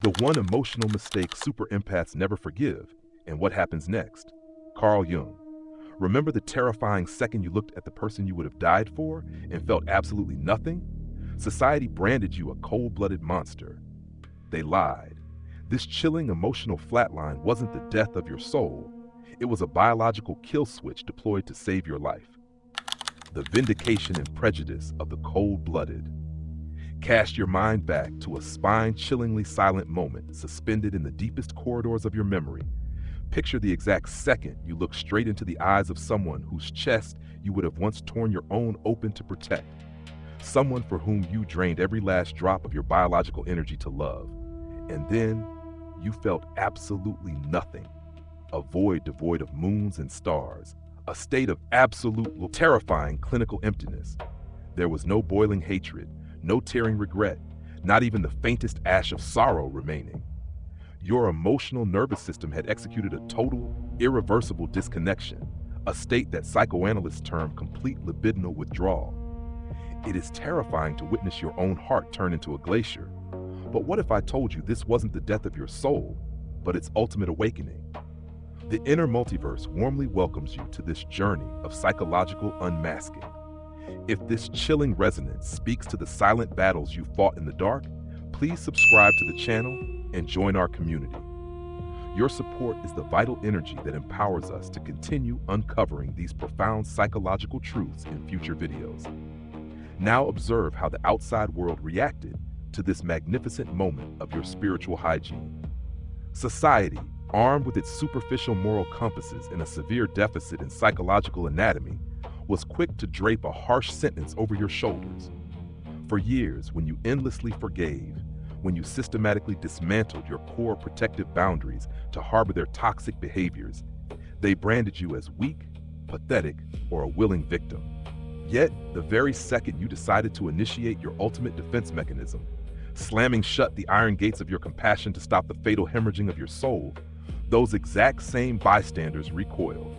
The one emotional mistake super empaths never forgive, and what happens next. Carl Jung. Remember the terrifying second you looked at the person you would have died for and felt absolutely nothing? Society branded you a cold-blooded monster. They lied. This chilling emotional flatline wasn't the death of your soul. It was a biological kill switch deployed to save your life. The vindication and prejudice of the cold-blooded. Cast your mind back to a spine-chillingly silent moment suspended in the deepest corridors of your memory. Picture the exact second you look straight into the eyes of someone whose chest you would have once torn your own open to protect. Someone for whom you drained every last drop of your biological energy to love. And then you felt absolutely nothing. A void devoid of moons and stars. A state of absolute, terrifying clinical emptiness. There was no boiling hatred, no tearing regret, not even the faintest ash of sorrow remaining. Your emotional nervous system had executed a total, irreversible disconnection, a state that psychoanalysts term complete libidinal withdrawal. It is terrifying to witness your own heart turn into a glacier. But what if I told you this wasn't the death of your soul, but its ultimate awakening? The inner multiverse warmly welcomes you to this journey of psychological unmasking. If this chilling resonance speaks to the silent battles you fought in the dark, please subscribe to the channel and join our community. Your support is the vital energy that empowers us to continue uncovering these profound psychological truths in future videos. Now observe how the outside world reacted to this magnificent moment of your spiritual hygiene. Society, armed with its superficial moral compasses and a severe deficit in psychological anatomy, was quick to drape a harsh sentence over your shoulders. For years, when you endlessly forgave, when you systematically dismantled your core protective boundaries to harbor their toxic behaviors, they branded you as weak, pathetic, or a willing victim. Yet, the very second you decided to initiate your ultimate defense mechanism, slamming shut the iron gates of your compassion to stop the fatal hemorrhaging of your soul, those exact same bystanders recoiled.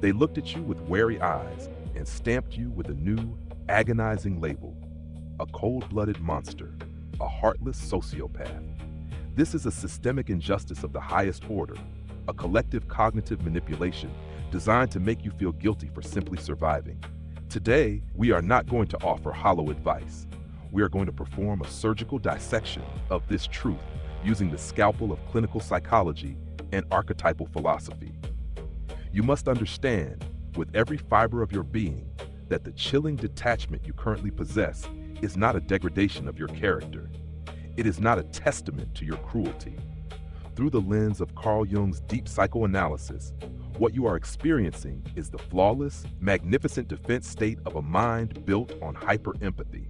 They looked at you with wary eyes and stamped you with a new, agonizing label: a cold-blooded monster, a heartless sociopath. This is a systemic injustice of the highest order, a collective cognitive manipulation designed to make you feel guilty for simply surviving. Today, we are not going to offer hollow advice. We are going to perform a surgical dissection of this truth using the scalpel of clinical psychology and archetypal philosophy. You must understand, with every fiber of your being, that the chilling detachment you currently possess is not a degradation of your character. It is not a testament to your cruelty. Through the lens of Carl Jung's deep psychoanalysis, what you are experiencing is the flawless, magnificent defense state of a mind built on hyper-empathy.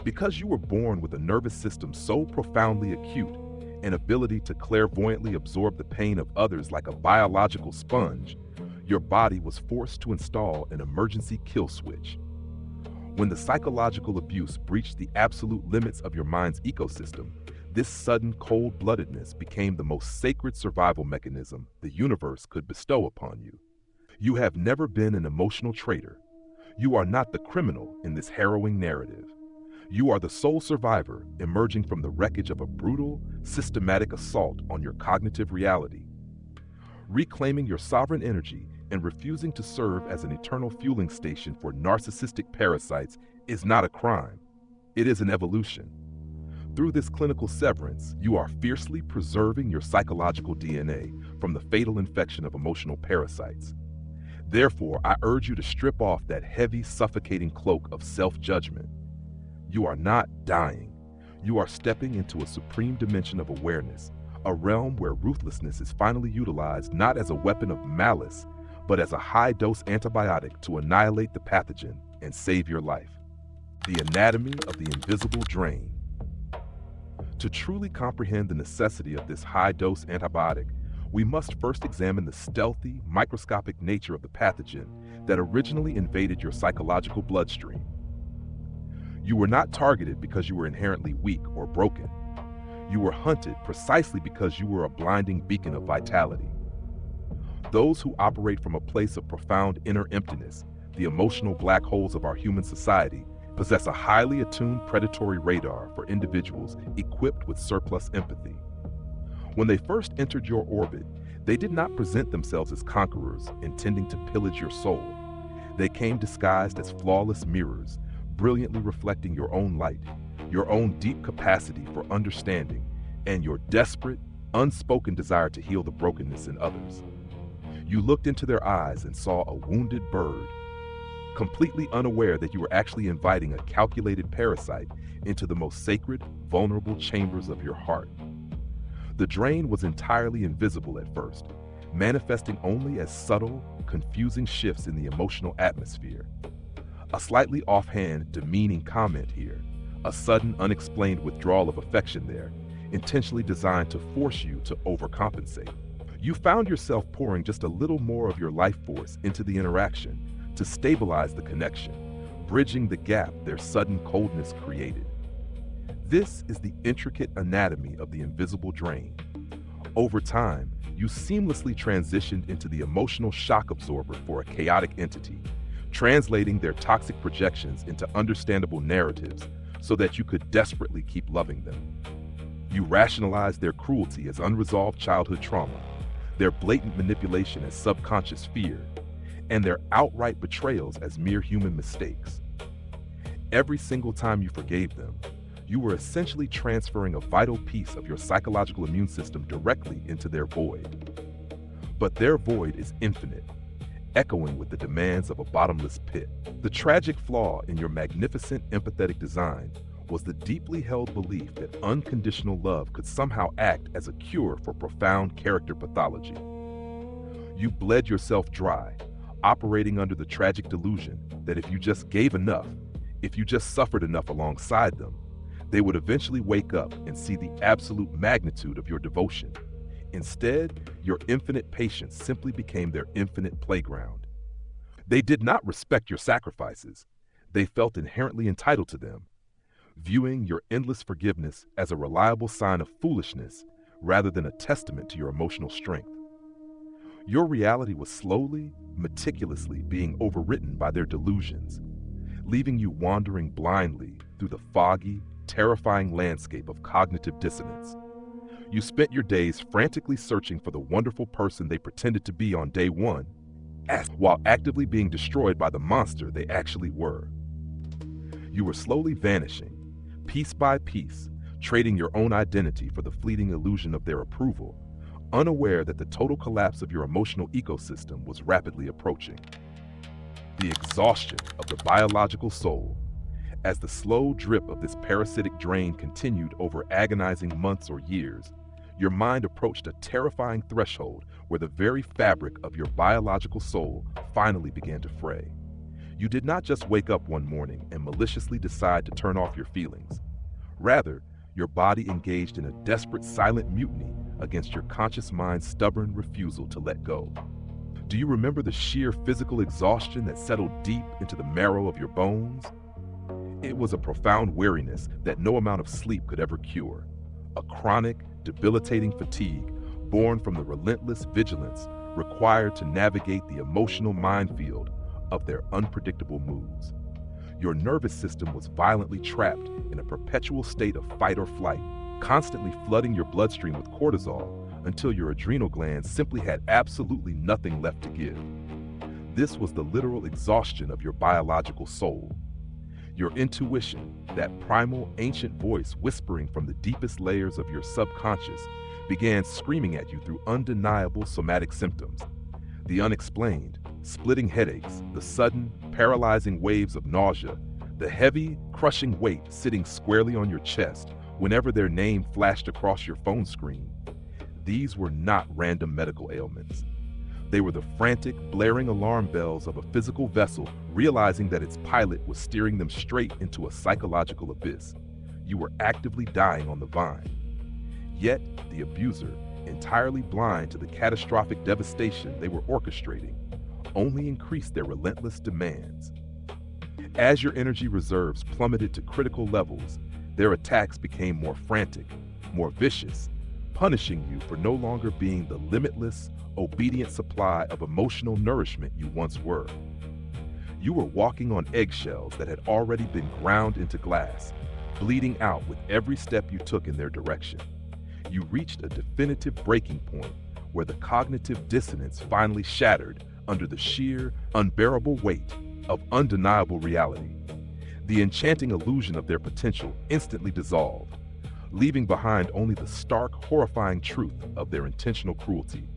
Because you were born with a nervous system so profoundly acute, an ability to clairvoyantly absorb the pain of others like a biological sponge, your body was forced to install an emergency kill switch. When the psychological abuse breached the absolute limits of your mind's ecosystem, this sudden cold-bloodedness became the most sacred survival mechanism the universe could bestow upon you. You have never been an emotional traitor. You are not the criminal in this harrowing narrative. You are the sole survivor emerging from the wreckage of a brutal, systematic assault on your cognitive reality. Reclaiming your sovereign energy and refusing to serve as an eternal fueling station for narcissistic parasites is not a crime. It is an evolution. Through this clinical severance, you are fiercely preserving your psychological DNA from the fatal infection of emotional parasites. Therefore, I urge you to strip off that heavy, suffocating cloak of self-judgment. You are not dying. You are stepping into a supreme dimension of awareness, a realm where ruthlessness is finally utilized not as a weapon of malice, but as a high-dose antibiotic to annihilate the pathogen and save your life. The anatomy of the invisible drain. To truly comprehend the necessity of this high-dose antibiotic, we must first examine the stealthy, microscopic nature of the pathogen that originally invaded your psychological bloodstream. You were not targeted because you were inherently weak or broken. You were hunted precisely because you were a blinding beacon of vitality. Those who operate from a place of profound inner emptiness, the emotional black holes of our human society, possess a highly attuned predatory radar for individuals equipped with surplus empathy. When they first entered your orbit, they did not present themselves as conquerors intending to pillage your soul. They came disguised as flawless mirrors, brilliantly reflecting your own light, your own deep capacity for understanding, and your desperate, unspoken desire to heal the brokenness in others. You looked into their eyes and saw a wounded bird, completely unaware that you were actually inviting a calculated parasite into the most sacred, vulnerable chambers of your heart. The drain was entirely invisible at first, manifesting only as subtle, confusing shifts in the emotional atmosphere. A slightly offhand, demeaning comment here, a sudden, unexplained withdrawal of affection there, intentionally designed to force you to overcompensate. You found yourself pouring just a little more of your life force into the interaction to stabilize the connection, bridging the gap their sudden coldness created. This is the intricate anatomy of the invisible drain. Over time, you seamlessly transitioned into the emotional shock absorber for a chaotic entity, translating their toxic projections into understandable narratives so that you could desperately keep loving them. You rationalized their cruelty as unresolved childhood trauma, their blatant manipulation as subconscious fear, and their outright betrayals as mere human mistakes. Every single time you forgave them, you were essentially transferring a vital piece of your psychological immune system directly into their void. But their void is infinite, echoing with the demands of a bottomless pit. The tragic flaw in your magnificent empathetic design was the deeply held belief that unconditional love could somehow act as a cure for profound character pathology. You bled yourself dry, operating under the tragic delusion that if you just gave enough, if you just suffered enough alongside them, they would eventually wake up and see the absolute magnitude of your devotion. Instead, your infinite patience simply became their infinite playground. They did not respect your sacrifices. They felt inherently entitled to them, viewing your endless forgiveness as a reliable sign of foolishness rather than a testament to your emotional strength. Your reality was slowly, meticulously being overwritten by their delusions, leaving you wandering blindly through the foggy, terrifying landscape of cognitive dissonance. You spent your days frantically searching for the wonderful person they pretended to be on day one, while actively being destroyed by the monster they actually were. You were slowly vanishing, piece by piece, trading your own identity for the fleeting illusion of their approval, unaware that the total collapse of your emotional ecosystem was rapidly approaching. The exhaustion of the biological soul. As the slow drip of this parasitic drain continued over agonizing months or years, your mind approached a terrifying threshold where the very fabric of your biological soul finally began to fray. You did not just wake up one morning and maliciously decide to turn off your feelings. Rather, your body engaged in a desperate silent mutiny against your conscious mind's stubborn refusal to let go. Do you remember the sheer physical exhaustion that settled deep into the marrow of your bones? It was a profound weariness that no amount of sleep could ever cure, a chronic, debilitating fatigue born from the relentless vigilance required to navigate the emotional minefield of their unpredictable moods. Your nervous system was violently trapped in a perpetual state of fight or flight, constantly flooding your bloodstream with cortisol until your adrenal glands simply had absolutely nothing left to give. This was the literal exhaustion of your biological soul. Your intuition, that primal, ancient voice whispering from the deepest layers of your subconscious, began screaming at you through undeniable somatic symptoms. The unexplained, splitting headaches, the sudden, paralyzing waves of nausea, the heavy, crushing weight sitting squarely on your chest whenever their name flashed across your phone screen. These were not random medical ailments. They were the frantic, blaring alarm bells of a physical vessel realizing that its pilot was steering them straight into a psychological abyss. You were actively dying on the vine. Yet, the abuser, entirely blind to the catastrophic devastation they were orchestrating, only increased their relentless demands. As your energy reserves plummeted to critical levels, their attacks became more frantic, more vicious, punishing you for no longer being the limitless, obedient supply of emotional nourishment you once were. You were walking on eggshells that had already been ground into glass, bleeding out with every step you took in their direction. You reached a definitive breaking point where the cognitive dissonance finally shattered under the sheer, unbearable weight of undeniable reality. The enchanting illusion of their potential instantly dissolved, leaving behind only the stark, horrifying truth of their intentional cruelty.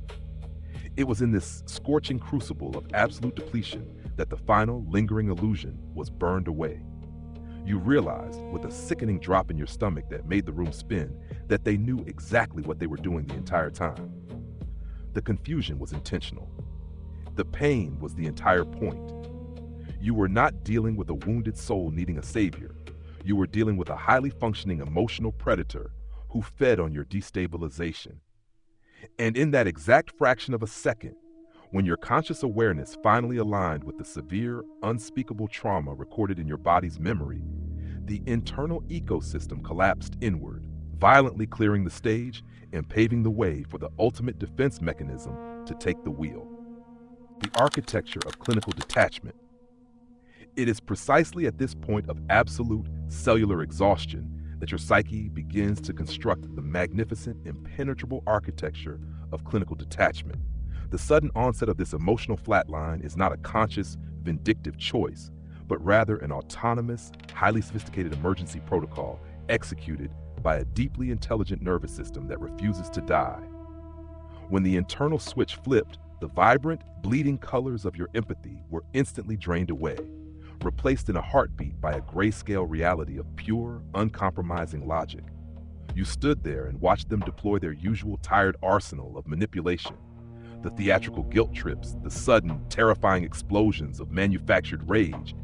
It was in this scorching crucible of absolute depletion that the final, lingering illusion was burned away. You realized, with a sickening drop in your stomach that made the room spin, that they knew exactly what they were doing the entire time. The confusion was intentional. The pain was the entire point. You were not dealing with a wounded soul needing a savior. You were dealing with a highly functioning emotional predator who fed on your destabilization. And in that exact fraction of a second, when your conscious awareness finally aligned with the severe, unspeakable trauma recorded in your body's memory, the internal ecosystem collapsed inward, violently clearing the stage and paving the way for the ultimate defense mechanism to take the wheel. The architecture of clinical detachment. It is precisely at this point of absolute cellular exhaustion that your psyche begins to construct the magnificent, impenetrable architecture of clinical detachment. The sudden onset of this emotional flatline is not a conscious, vindictive choice, but rather an autonomous, highly sophisticated emergency protocol executed by a deeply intelligent nervous system that refuses to die. When the internal switch flipped, the vibrant, bleeding colors of your empathy were instantly drained away, replaced in a heartbeat by a grayscale reality of pure, uncompromising logic. You stood there and watched them deploy their usual tired arsenal of manipulation. The theatrical guilt trips, the sudden, terrifying explosions of manufactured rage,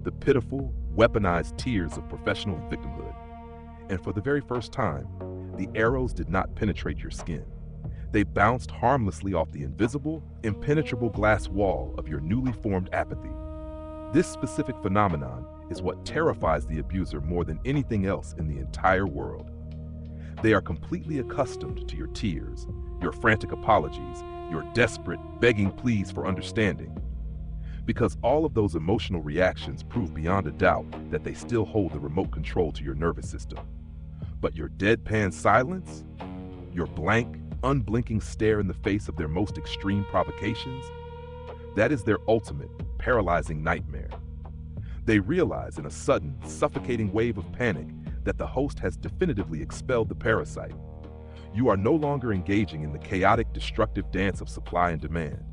the pitiful, weaponized tears of professional victimhood. And for the very first time, the arrows did not penetrate your skin. They bounced harmlessly off the invisible, impenetrable glass wall of your newly formed apathy. This specific phenomenon is what terrifies the abuser more than anything else in the entire world. They are completely accustomed to your tears, your frantic apologies, your desperate, begging pleas for understanding. Because all of those emotional reactions prove beyond a doubt that they still hold the remote control to your nervous system. But your deadpan silence, your blank, unblinking stare in the face of their most extreme provocations, that is their ultimate, paralyzing nightmare. They realize in a sudden, suffocating wave of panic that the host has definitively expelled the parasite. You are no longer engaging in the chaotic, destructive dance of supply and demand.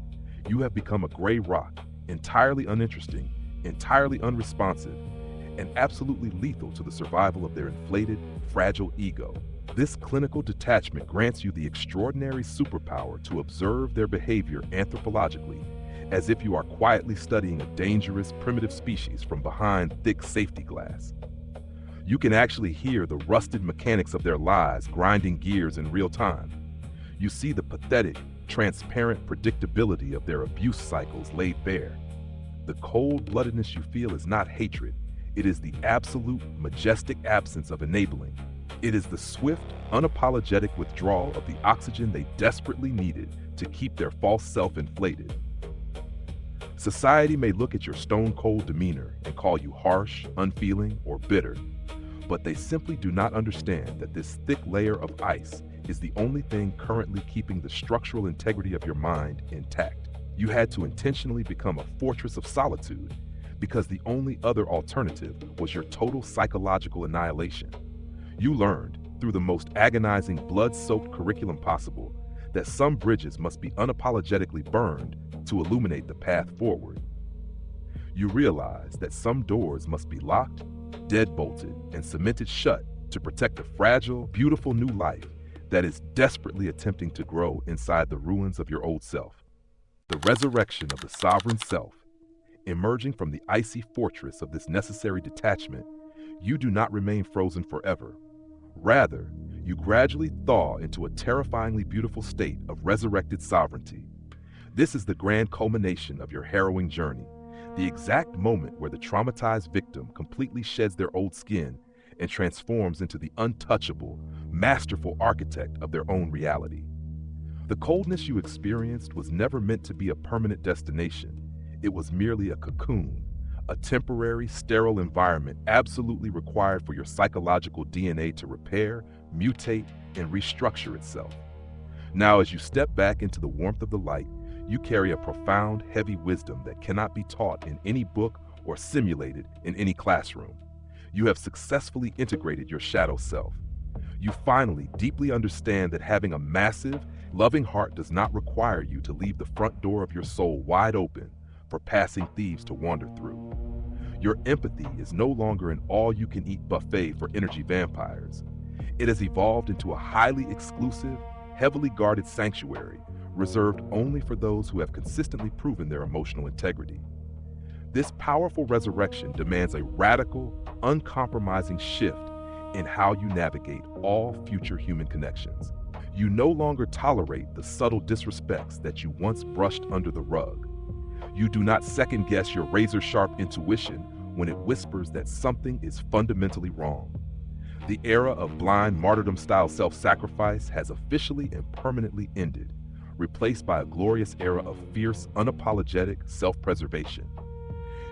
You have become a gray rock, entirely uninteresting, entirely unresponsive, and absolutely lethal to the survival of their inflated, fragile ego. This clinical detachment grants you the extraordinary superpower to observe their behavior anthropologically, as if you are quietly studying a dangerous, primitive species from behind thick safety glass. You can actually hear the rusted mechanics of their lives grinding gears in real time. You see the pathetic, transparent predictability of their abuse cycles laid bare. The cold-bloodedness you feel is not hatred. It is the absolute, majestic absence of enabling. It is the swift, unapologetic withdrawal of the oxygen they desperately needed to keep their false self inflated. Society may look at your stone-cold demeanor and call you harsh, unfeeling, or bitter, but they simply do not understand that this thick layer of ice is the only thing currently keeping the structural integrity of your mind intact. You had to intentionally become a fortress of solitude because the only other alternative was your total psychological annihilation. You learned, through the most agonizing, blood-soaked curriculum possible, that some bridges must be unapologetically burned to illuminate the path forward. You realized that some doors must be locked, deadbolted, and cemented shut to protect the fragile, beautiful new life that is desperately attempting to grow inside the ruins of your old self. The resurrection of the sovereign self. Emerging from the icy fortress of this necessary detachment, you do not remain frozen forever. Rather, you gradually thaw into a terrifyingly beautiful state of resurrected sovereignty. This is the grand culmination of your harrowing journey, the exact moment where the traumatized victim completely sheds their old skin and transforms into the untouchable, masterful architect of their own reality. The coldness you experienced was never meant to be a permanent destination. It was merely a cocoon, a temporary, sterile environment absolutely required for your psychological DNA to repair, mutate, and restructure itself. Now, as you step back into the warmth of the light, you carry a profound, heavy wisdom that cannot be taught in any book or simulated in any classroom. You have successfully integrated your shadow self. You finally deeply understand that having a massive, loving heart does not require you to leave the front door of your soul wide open for passing thieves to wander through. Your empathy is no longer an all-you-can-eat buffet for energy vampires. It has evolved into a highly exclusive, heavily guarded sanctuary reserved only for those who have consistently proven their emotional integrity. This powerful resurrection demands a radical, uncompromising shift in how you navigate all future human connections. You no longer tolerate the subtle disrespects that you once brushed under the rug. You do not second-guess your razor-sharp intuition when it whispers that something is fundamentally wrong. The era of blind martyrdom-style self-sacrifice has officially and permanently ended, replaced by a glorious era of fierce, unapologetic self-preservation.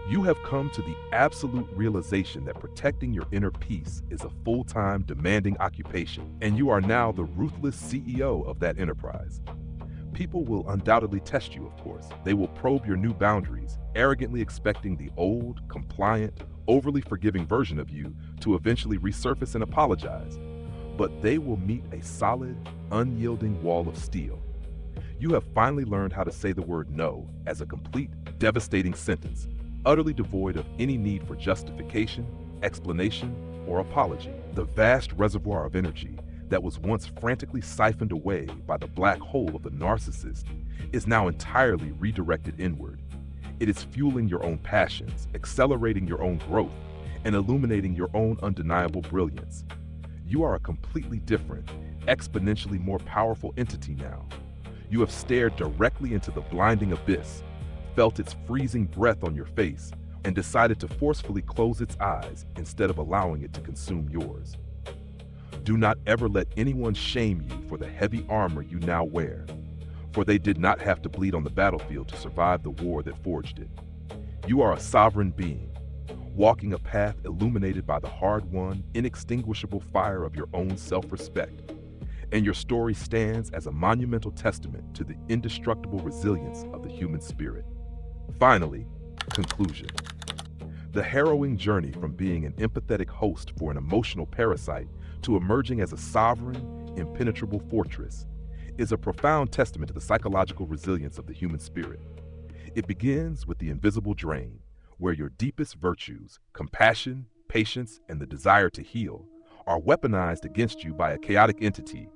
You have come to the absolute realization that protecting your inner peace is a full-time, demanding occupation, and you are now the ruthless CEO of that enterprise. People will undoubtedly test you, of course. They will probe your new boundaries, arrogantly expecting the old, compliant, overly forgiving version of you to eventually resurface and apologize. But they will meet a solid, unyielding wall of steel. You have finally learned how to say the word no as a complete, devastating sentence, utterly devoid of any need for justification, explanation, or apology. The vast reservoir of energy that was once frantically siphoned away by the black hole of the narcissist is now entirely redirected inward. It is fueling your own passions, accelerating your own growth, and illuminating your own undeniable brilliance. You are a completely different, exponentially more powerful entity now. You have stared directly into the blinding abyss, felt its freezing breath on your face, and decided to forcefully close its eyes instead of allowing it to consume yours. Do not ever let anyone shame you for the heavy armor you now wear, for they did not have to bleed on the battlefield to survive the war that forged it. You are a sovereign being, walking a path illuminated by the hard-won, inextinguishable fire of your own self-respect, and your story stands as a monumental testament to the indestructible resilience of the human spirit. Finally, conclusion. The harrowing journey from being an empathetic host for an emotional parasite to emerging as a sovereign, impenetrable fortress is a profound testament to the psychological resilience of the human spirit. It begins with the invisible drain, where your deepest virtues, compassion, patience, and the desire to heal, are weaponized against you by a chaotic entity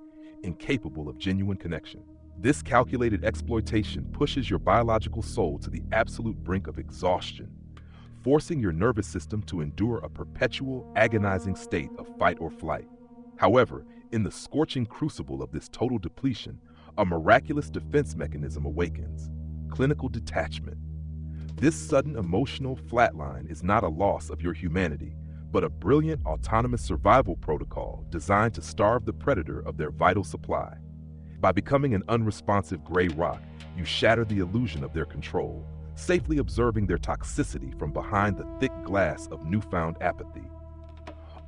incapable of genuine connection. This calculated exploitation pushes your biological soul to the absolute brink of exhaustion, forcing your nervous system to endure a perpetual, agonizing state of fight or flight. However, in the scorching crucible of this total depletion, a miraculous defense mechanism awakens: clinical detachment. This sudden emotional flatline is not a loss of your humanity, but a brilliant autonomous survival protocol designed to starve the predator of their vital supply. By becoming an unresponsive gray rock, you shatter the illusion of their control, safely observing their toxicity from behind the thick glass of newfound apathy.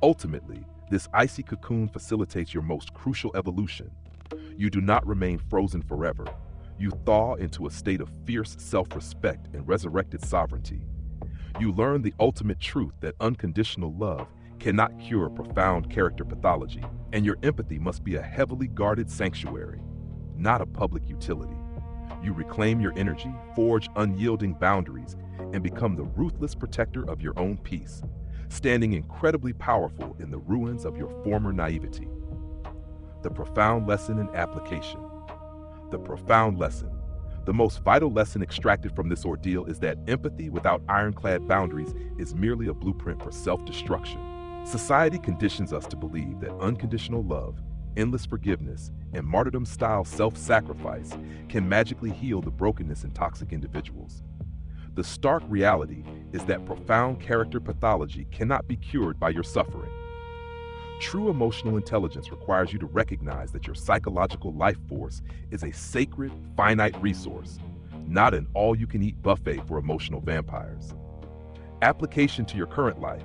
Ultimately, this icy cocoon facilitates your most crucial evolution. You do not remain frozen forever. You thaw into a state of fierce self-respect and resurrected sovereignty. You learn the ultimate truth that unconditional love cannot cure profound character pathology, and your empathy must be a heavily guarded sanctuary, not a public utility. You reclaim your energy, forge unyielding boundaries, and become the ruthless protector of your own peace, standing incredibly powerful in the ruins of your former naivety. The profound lesson in application. The profound lesson. The most vital lesson extracted from this ordeal is that empathy without ironclad boundaries is merely a blueprint for self-destruction. Society conditions us to believe that unconditional love, endless forgiveness, and martyrdom-style self-sacrifice can magically heal the brokenness in toxic individuals. The stark reality is that profound character pathology cannot be cured by your suffering. True emotional intelligence requires you to recognize that your psychological life force is a sacred, finite resource, not an all-you-can-eat buffet for emotional vampires. Application to your current life.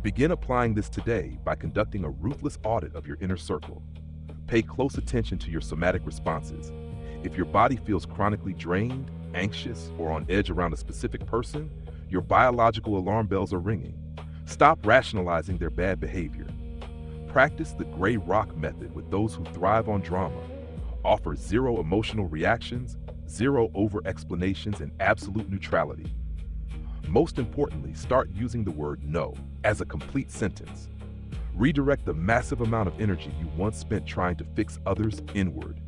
Begin applying this today by conducting a ruthless audit of your inner circle. Pay close attention to your somatic responses. If your body feels chronically drained, anxious, or on edge around a specific person, your biological alarm bells are ringing. Stop rationalizing their bad behavior. Practice the gray rock method with those who thrive on drama. Offer zero emotional reactions, zero over-explanations, and absolute neutrality. Most importantly, start using the word no as a complete sentence. Redirect the massive amount of energy you once spent trying to fix others inward,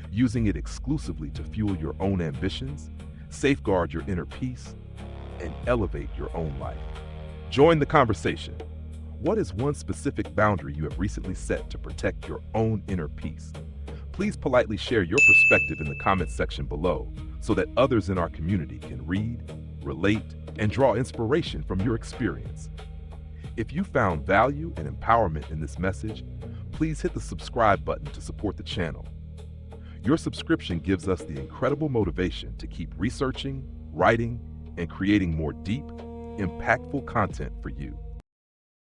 using it exclusively to fuel your own ambitions, safeguard your inner peace, and elevate your own life. Join the conversation. What is one specific boundary you have recently set to protect your own inner peace? Please politely share your perspective in the comments section below so that others in our community can read, relate, and draw inspiration from your experience. If you found value and empowerment in this message, please hit the subscribe button to support the channel. Your subscription gives us the incredible motivation to keep researching, writing, and creating more deep, impactful content for you.